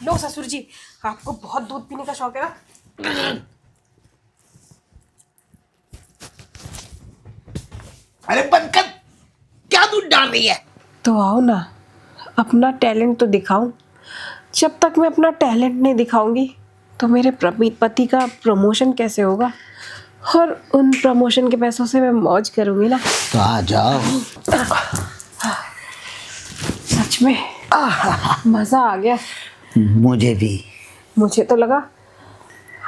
लो ससुर जी, आपको बहुत दूध पीने का शौक है ना। अरे बंद कर, क्या दूध डाल रही है? तो आओ ना, अपना टैलेंट तो दिखाऊं। जब तक मैं अपना टैलेंट नहीं दिखाऊंगी तो मेरे पति का प्रमोशन कैसे होगा। और उन प्रमोशन के पैसों से मैं मौज करूंगी ना। तो आ जाओ। सच में मजा आ गया। मुझे भी। मुझे तो लगा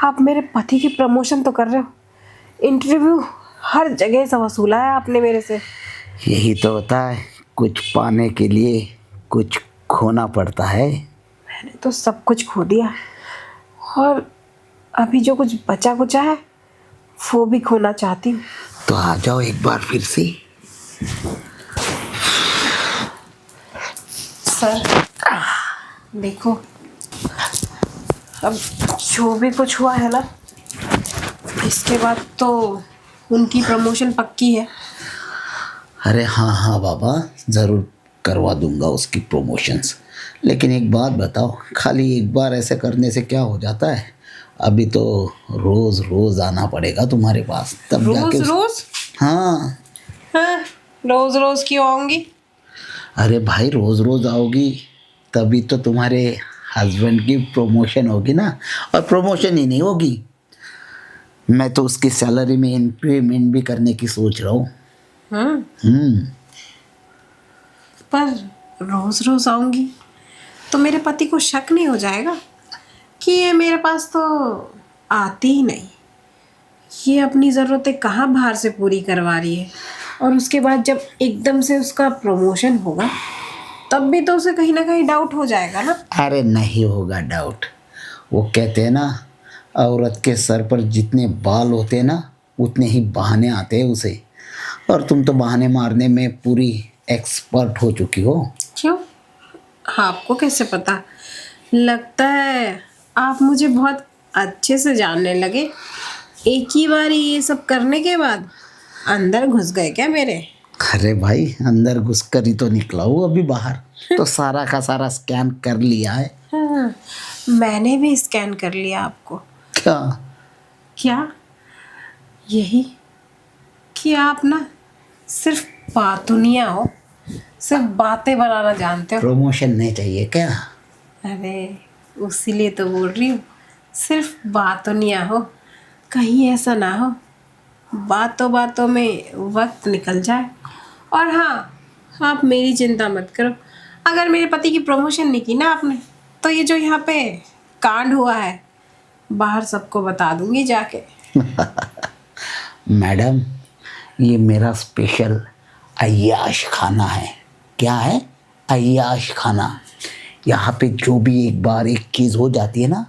आप मेरे पति की प्रमोशन तो कर रहे हो, इंटरव्यू हर जगह से वसूला है आपने मेरे से। यही तो होता है, कुछ पाने के लिए कुछ खोना पड़ता है। मैंने तो सब कुछ खो दिया और अभी जो कुछ बचा कुचा है वो भी खोना चाहती हूँ। तो आ जाओ एक बार फिर से। सर देखो, अब जो भी कुछ हुआ है ना, इसके बाद तो उनकी प्रमोशन पक्की है। अरे हाँ हाँ बाबा, ज़रूर करवा दूंगा उसकी प्रमोशंस। लेकिन एक बात बताओ, खाली एक बार ऐसे करने से क्या हो जाता है? अभी तो रोज़ रोज़ आना पड़ेगा तुम्हारे पास, तब जाके रोज रोज? हाँ। हाँ, रोज रोज क्यों आऊंगी? अरे भाई, रोज़ रोज़ आओगी तभी तो तुम्हारे हस्बैंड की प्रमोशन होगी ना। और प्रमोशन ही नहीं होगी, मैं तो उसकी सैलरी में इंक्रीमेंट भी करने की सोच रहा हूँ। पर रोज रोज आऊंगी तो मेरे पति को शक नहीं हो जाएगा कि ये मेरे पास तो आती ही नहीं, ये अपनी ज़रूरतें कहाँ बाहर से पूरी करवा रही है। और उसके बाद जब एकदम से उसका प्रमोशन होगा तब भी तो उसे कहीं ना कहीं डाउट हो जाएगा ना। अरे नहीं होगा डाउट। वो कहते हैं ना, औरत के सर पर जितने बाल होते हैं ना, उतने ही बहाने आते हैं उसे। और तुम तो बहाने मारने में पूरी एक्सपर्ट हो चुकी हो। क्यों? आपको कैसे पता? लगता है आप मुझे बहुत अच्छे से जानने लगे। एक ही बार ये सब करने के बाद अंदर घुस गए क्या मेरे? अरे भाई, अंदर घुसकर ही तो निकला हूँ अभी बाहर। तो सारा का सारा स्कैन कर लिया है। हाँ, मैंने भी स्कैन कर लिया आपको। क्या? क्या? यही कि आप ना सिर्फ बातुनिया हो, सिर्फ बातें बनाना जानते हो। प्रमोशन नहीं चाहिए क्या? अरे उसीलिए तो बोल रही हूँ, सिर्फ बातुनिया हो। कहीं ऐसा ना हो बातों बातों में वक्त निकल जाए। और हाँ, आप मेरी चिंता मत करो। अगर मेरे पति की प्रमोशन नहीं की ना आपने, तो ये जो यहाँ पे कांड हुआ है बाहर सबको बता दूंगी जाके। मैडम, ये मेरा स्पेशल अय्याश खाना है। क्या है? अय्याश खाना। यहाँ पे जो भी एक बार एक चीज़ हो जाती है ना,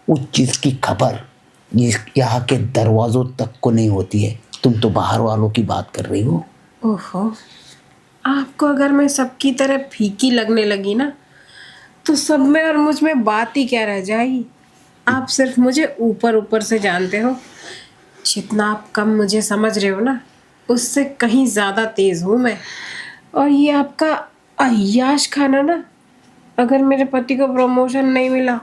उस चीज़ की खबर यहाँ के दरवाज़ों तक को नहीं होती है। तुम तो बाहर वालों की बात कर रही हो। ओहो, आपको अगर मैं सबकी तरह फीकी लगने लगी ना, तो सब में और मुझ में बात ही क्या रह जाएगी। आप सिर्फ मुझे ऊपर ऊपर से जानते हो। जितना आप कम मुझे समझ रहे हो ना, उससे कहीं ज़्यादा तेज़ हूँ मैं। और ये आपका अय्याश खाना ना, अगर मेरे पति को प्रमोशन नहीं मिला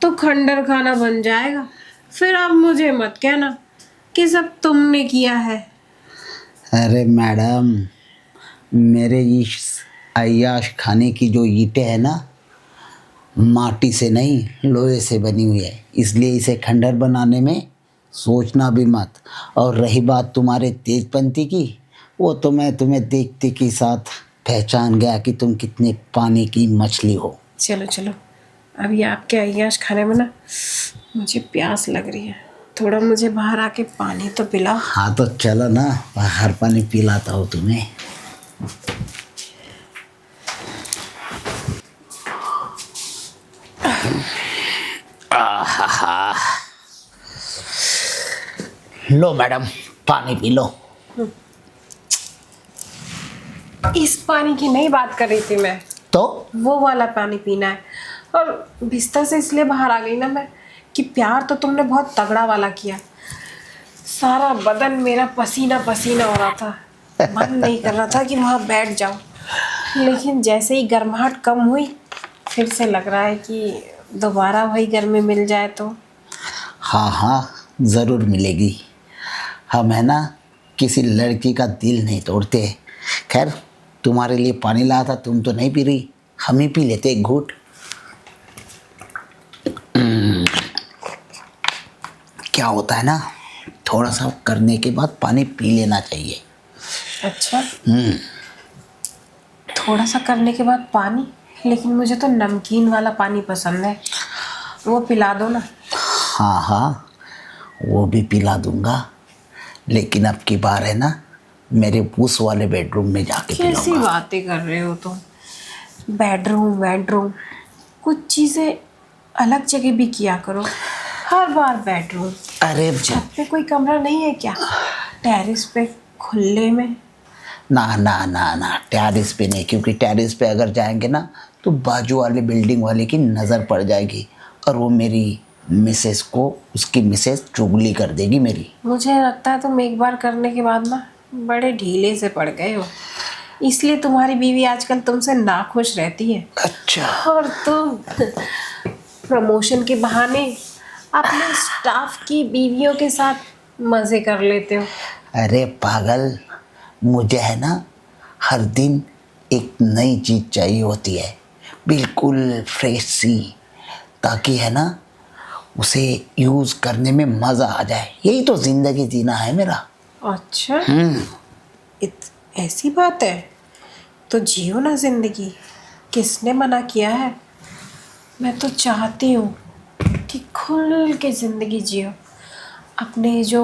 तो खंडर खाना बन जाएगा। फिर आप मुझे मत कहना कि सब तुमने किया है। अरे मैडम, मेरे इस अय्याश खाने की जो ईंटें है ना, माटी से नहीं लोहे से बनी हुई है, इसलिए इसे खंडर बनाने में सोचना भी मत। और रही बात तुम्हारे तेजपंथी की, वो तो मैं तुम्हें देखते के साथ पहचान गया कि तुम कितने पानी की मछली हो। चलो चलो, अभी आपके अय्याश खाने में ना मुझे प्यास लग रही है। थोड़ा मुझे बाहर आके पानी तो पिलाओ। हाँ तो चलो ना, बाहर पानी पिलाता हूँ तुम्हें। आहा, लो मैडम, पानी पी लो। इस पानी की नहीं बात कर रही थी मैं, तो वो वाला पानी पीना है। और बिस्तर से इसलिए बाहर आ गई ना मैं कि प्यार तो तुमने बहुत तगड़ा वाला किया। सारा बदन मेरा पसीना पसीना हो रहा था, मन नहीं कर रहा था कि वहाँ बैठ जाऊँ। लेकिन जैसे ही गर्माहट कम हुई, फिर से लग रहा है कि दोबारा वही घर में मिल जाए तो। हाँ हाँ, ज़रूर मिलेगी। हम है ना किसी लड़की का दिल नहीं तोड़ते। खैर, तुम्हारे लिए पानी लाया था, तुम तो नहीं पी रही, हम ही पी लेते एक घूंट। क्या होता है ना, थोड़ा सा करने के बाद पानी पी लेना चाहिए। अच्छा, थोड़ा सा करने के बाद पानी? लेकिन मुझे तो नमकीन वाला पानी पसंद है, वो पिला दो ना। हाँ हाँ, वो भी पिला दूंगा, लेकिन अब की बार है ना मेरे उस वाले बेडरूम में जाके कैसी पिलाऊंगा। बातें कर रहे हो तुम? बेडरूम, कुछ चीज़ें अलग जगह भी किया करो। हर बार बेडरूम। अरे छत पे कोई कमरा नहीं है क्या? टेरेस पे खुले में? ना ना ना ना, टेरिस पे नहीं, क्योंकि टेरिस पे अगर जाएंगे ना तो बाजू वाले बिल्डिंग वाले की नज़र पड़ जाएगी और वो मेरी मिसेस को, उसकी मिसेस चुगली कर देगी मेरी। मुझे लगता है तुम एक बार करने के बाद ना बड़े ढीले से पड़ गए हो, इसलिए तुम्हारी बीवी आजकल तुमसे नाखुश रहती है। अच्छा। और तुम प्रमोशन के बहाने अपने स्टाफ की बीवियों के साथ मज़े कर लेते हो। अरे पागल, मुझे है ना हर दिन एक नई चीज़ चाहिए होती है, बिल्कुल फ्रेश सी, ताकि है ना उसे यूज़ करने में मज़ा आ जाए। यही तो ज़िंदगी जीना है मेरा। अच्छा, ऐसी बात है तो जियो ना जिंदगी, किसने मना किया है? मैं तो चाहती हूँ कि खुल के जिंदगी जियो। अपने जो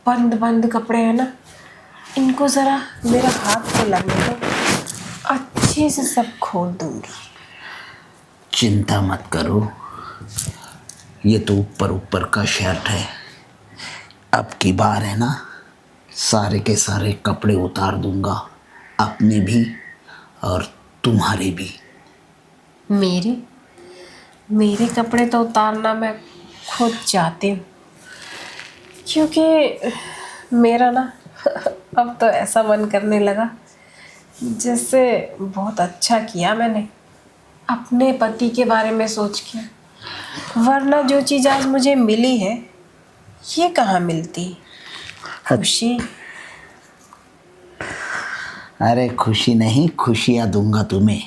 बंद बंद कपड़े हैं ना, इनको ज़रा मेरा हाथ पे लगने दो, अच्छे से सब खोल दूंगी। चिंता मत करो, ये तो ऊपर ऊपर का शर्ट है, अब की बार है ना सारे के सारे कपड़े उतार दूंगा, अपने भी और तुम्हारे भी। मेरे मेरे कपड़े तो उतारना मैं खुद चाहती हूँ, क्योंकि मेरा ना अब तो ऐसा मन करने लगा जैसे बहुत अच्छा किया मैंने अपने पति के बारे में सोच के। वरना जो चीज़ आज मुझे मिली है, ये कहाँ मिलती? खुशी। अरे खुशी नहीं, खुशियाँ दूंगा तुम्हें।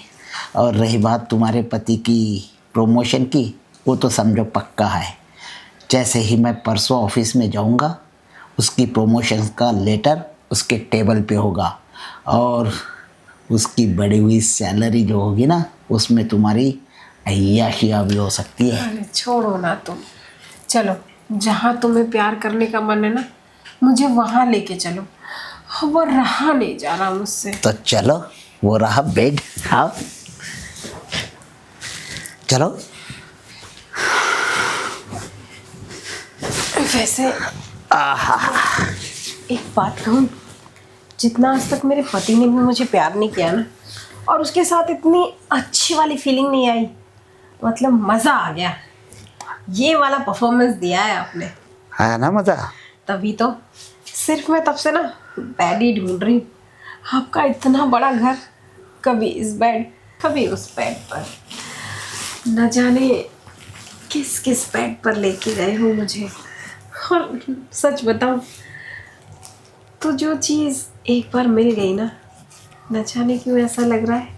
और रही बात तुम्हारे पति की प्रमोशन की, वो तो समझो पक्का है। जैसे ही मैं परसों ऑफिस में जाऊंगा, उसकी प्रमोशन का लेटर उसके टेबल पे होगा और उसकी बढ़ी हुई सैलरी जो होगी ना, उसमें तुम्हारी अय्याशियाँ भी हो सकती है। अरे छोड़ो ना तुम, चलो जहाँ तुम्हें प्यार करने का मन है ना, मुझे वहाँ लेके चलो। वो रहा नहीं जा रहा मुझसे। तो चलो, वो रहा बेड। हाँ चलो। वैसे एक बात कहूँ, जितना आज तक मेरे पति ने भी मुझे प्यार नहीं किया ना, और उसके साथ इतनी अच्छी वाली फीलिंग नहीं आई, मतलब मज़ा आ गया। ये वाला परफॉर्मेंस दिया है आपने, आया ना मज़ा? तभी तो सिर्फ मैं तब से ना बेड ही ढूंढ रही हूँ। आपका इतना बड़ा घर, कभी इस बेड कभी उस बेड पर, न जाने किस किस बेड पर लेके गए हो मुझे। और सच बताऊं तो जो चीज़ एक बार मिल गई ना, न जाने क्यों ऐसा लग रहा है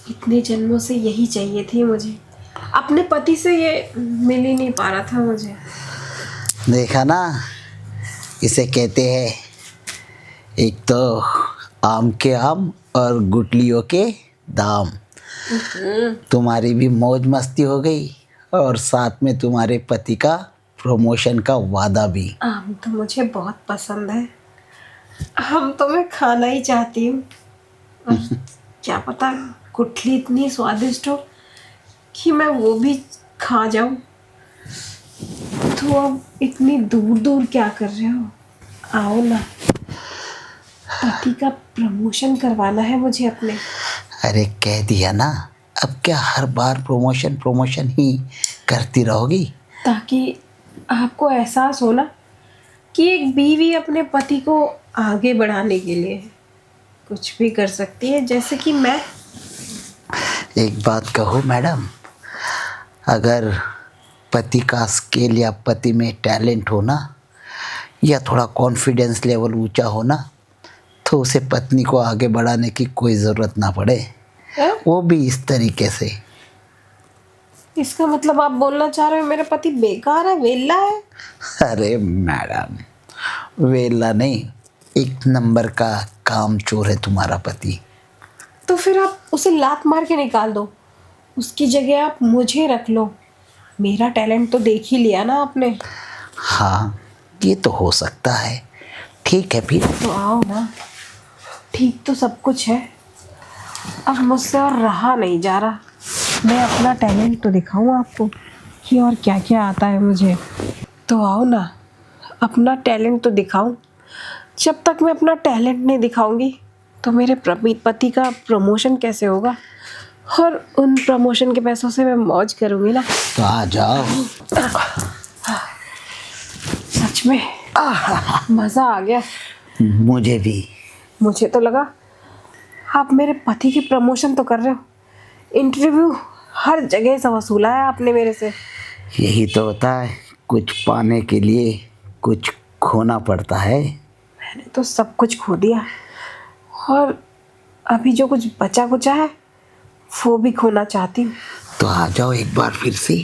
इतने जन्मों से यही चाहिए थी मुझे। अपने पति से ये मिल ही नहीं पा रहा था मुझे। देखा ना, इसे कहते हैं एक तो आम के आम और गुटलियों के दाम। तुम्हारी भी मौज मस्ती हो गई और साथ में तुम्हारे पति का प्रमोशन का वादा भी। आम तो मुझे बहुत पसंद है, आम तो मैं खाना ही चाहती हूँ। और क्या पता गुठली इतनी स्वादिष्ट हो कि मैं वो भी खा जाऊं। तो अब इतनी दूर दूर क्या कर रहे हो? आओ ना, पति का प्रमोशन करवाना है मुझे अपने। अरे कह दिया ना, अब क्या हर बार प्रमोशन प्रमोशन ही करती रहोगी? ताकि आपको एहसास हो ना कि एक बीवी अपने पति को आगे बढ़ाने के लिए कुछ भी कर सकती है, जैसे कि मैं। एक बात कहो मैडम, अगर पति का स्केल या पति में टैलेंट हो ना, या थोड़ा कॉन्फिडेंस लेवल ऊंचा हो ना, तो उसे पत्नी को आगे बढ़ाने की कोई ज़रूरत ना पड़े, हैं? वो भी इस तरीके से। इसका मतलब आप बोलना चाह रहे हो मेरा पति बेकार है, वेला है? अरे मैडम, वेला नहीं, एक नंबर का काम चोर है तुम्हारा पति। तो फिर आप उसे लात मार के निकाल दो, उसकी जगह आप मुझे रख लो। मेरा टैलेंट तो देख ही लिया ना आपने। हाँ, ये तो हो सकता है। ठीक है फिर। तो आओ ना, ठीक तो सब कुछ है, अब मुझसे और रहा नहीं जा रहा। मैं अपना टैलेंट तो दिखाऊं आपको कि और क्या क्या आता है मुझे। तो आओ ना, अपना टैलेंट तो दिखाऊं। जब तक मैं अपना टैलेंट नहीं दिखाऊंगी तो मेरे पति का प्रमोशन कैसे होगा, और उन प्रमोशन के पैसों से मैं मौज करूंगी ना। तो आ जाओ। सच में मज़ा आ गया। मुझे भी। मुझे तो लगा आप मेरे पति की प्रमोशन तो कर रहे हो, इंटरव्यू हर जगह से वसूला है आपने मेरे से। यही तो होता है, कुछ पाने के लिए कुछ खोना पड़ता है। मैंने तो सब कुछ खो दिया, और अभी जो कुछ बचा कुचा है वो भी खोना चाहती हूँ। तो आ जाओ एक बार फिर से।